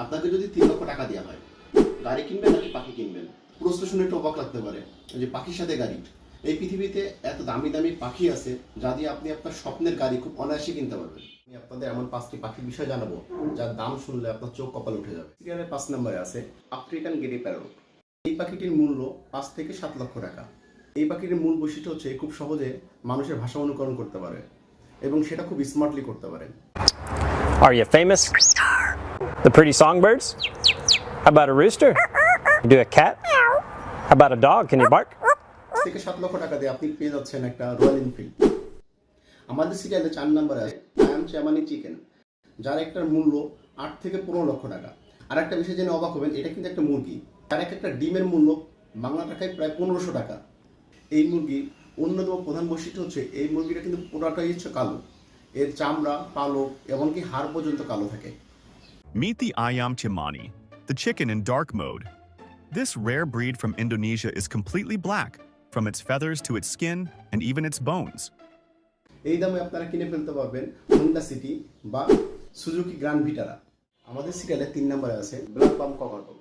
আপনাকে যদি 3 লক্ষ টাকা দেওয়া হয়, গাড়ি কিনবেন নাকি পাখি কিনবেন? প্রশ্ন শুনে একটু অবাক লাগতে পারে যে পাখির সাথে গাড়ি। এই পৃথিবীতে এত দামি দামি পাখি আছে যা দিয়ে আপনি আপনার স্বপ্নের গাড়ি খুব অনায়াসে কিনতে পারবেন। আমি আপনাদের এমন 5টি পাখির বিষয় জানাবো যার দাম শুনলে আপনার চোখ কপালে উঠে যাবে। সিরিয়ালের 5 নম্বরে আছে আফ্রিকান গেরি প্যারট। এই পাখিটির মূল্য 5 থেকে 7 লক্ষ টাকা। এই পাখিটির মূল বৈশিষ্ট্য হচ্ছে খুব সহজে মানুষের ভাষা অনুকরণ করতে পারে এবং সেটা খুব স্মার্টলি করতে পারে। Are you famous? The pretty songbirds? How about a rooster? Do a cat? How about a dog? Can you bark? 5 থেকে 7 লক্ষ টাকা দিয়ে আপনি পেয়ে যাচ্ছেন একটা রয়্যাল এনফিল্ড। আমাদের সিরিয়ালে 4 নম্বরে আছে আয়াম চামানি চিকেন, যার একটার মূল্য 8 থেকে 15 লক্ষ টাকা। আর একটা বিষয় জেনে অবাক হবেন, এটা কিন্তু একটা মুরগি, তার একটা ডিমের মূল্য বাংলা টাকায় প্রায় 1500 টাকা। এই মুরগির অন্যতম প্রধান বৈশিষ্ট্য হচ্ছে এই মুরগিটা কিন্তু পুরোটাই হচ্ছে কালো, এর চামড়া, পালক এমনকি হাড় পর্যন্ত কালো থাকে। Meet the Ayam Cemani, the chicken in dark mode. This rare breed from Indonesia is completely black, from its feathers to its skin and even its bones. এই দামে আপনারা কিনে ফেলতে পারবেন হোন্ডা সিটি বা সুজুকি গ্র্যান্ড ভিটারা। আমাদের সিরিয়ালে 3 নম্বরে আছে ব্ল্যাক পাম ককাটেল,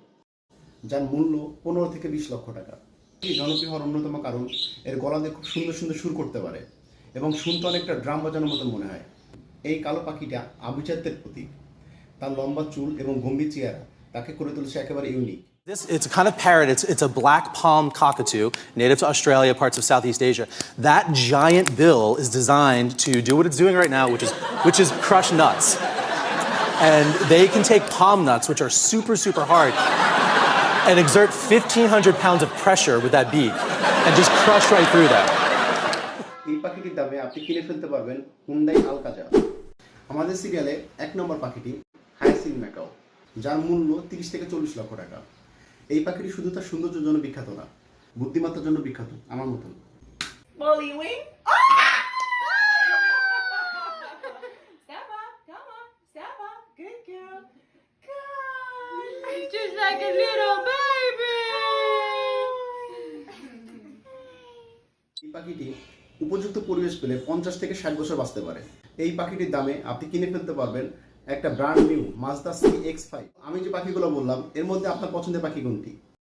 যার মূল্য 15 থেকে 20 লক্ষ টাকা। এই জনপ্রিয় হওয়ার অন্যতম কারণ এর গলাতে খুব সুন্দর সুন্দর সুর করতে পারে এবং শুনতে অনেকটা ড্রাম বাজানোর মতো মনে হয়। এই কালো পাখিটা আভিজাত্যের প্রতীক। তার লম্বা চুল এবং গম্ভীর চেহারা তাকে করে তুলেছে একেবারে unique. It's a kind of parrot. It's a black palm cockatoo, native to Australia, parts of Southeast Asia. That giant bill is designed to do what it's doing right now, which is crush nuts. And they can take palm nuts, which are super, super hard, and exert 1,500 pounds of pressure with that beak, and just crush right through that. এই পাখিটির দামে আপনি কিনে ফেলতে পারবেন Hyundai আলকাজা। আমাদের সিরিয়ালে 1 নম্বর পাখিটি হায়াসিন ম্যাকাও, যার মূল্য 30 থেকে 40 লক্ষ টাকা। এই পাখিটি শুধু তার সৌন্দর্যের জন্য বিখ্যাত না, বুদ্ধিমত্তার জন্য বিখ্যাত, আমার মতন। Bully wing. Step up, come on, step up, good girl. Good. Just like a little baby. এই পাখিটি উপযুক্ত পরিবেশ পেলে 50 থেকে 60 বছর বাঁচতে পারে। এই পাখিটির দামে আপনি কিনে ফেলতে পারবেন একটা ব্র্যান্ড নিউ মাজদা CX-5। আমি যে পাখিগুলো বললাম এর মধ্যে আপনার পছন্দের পাখি কোনটি?